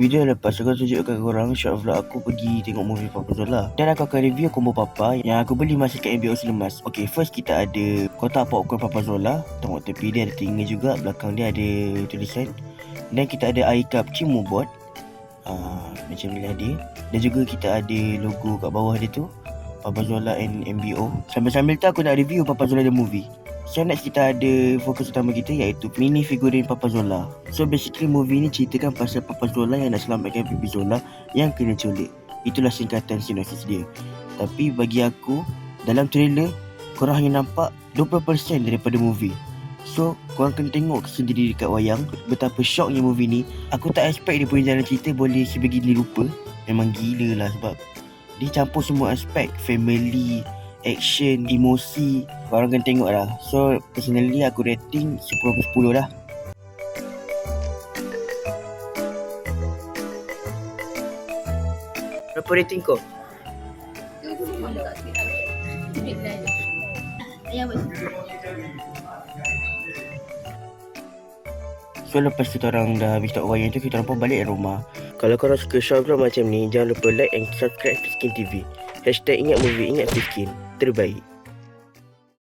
Video lepas aku tunjukkan korang short vlog aku pergi tengok movie Papa Zola. Dan aku akan review combo Papa yang aku beli masa kat MBO selemas. Okay, first kita ada kotak popcorn Papa Zola. Tengok tepi dia ada telinga juga, belakang dia ada tulisan. Dan kita ada air cup Cimo Board, macam ni lah dia. Dan juga kita ada logo kat bawah dia tu, Papa Zola and MBO. Sambil-sambil tu aku nak review Papa Zola the movie. So next kita ada fokus utama kita iaitu mini figurin Papa Zola. So basically movie ni ceritakan pasal Papa Zola yang nak selamatkan Baby Zola yang kena culik. Itulah singkatan sinopsis dia. Tapi bagi aku, dalam trailer korang hanya nampak 20% daripada movie. So korang kena tengok sendiri dekat wayang betapa shocknya movie ni. Aku tak expect dia punya jalan cerita boleh sebegini rupa. Memang gila lah sebab dia campur semua aspek, family, action, emosi. Korang kena tengok lah. So personally aku rating 10/10 dah. Berapa rating kau? So lepas kita orang dah habis tengok wayang tu, kita orang pun balik rumah. Kalau korang suka short vlog macam ni, jangan lupa like and subscribe Fiskin TV. #ingat movie, ingat Fiskin. Terbaik.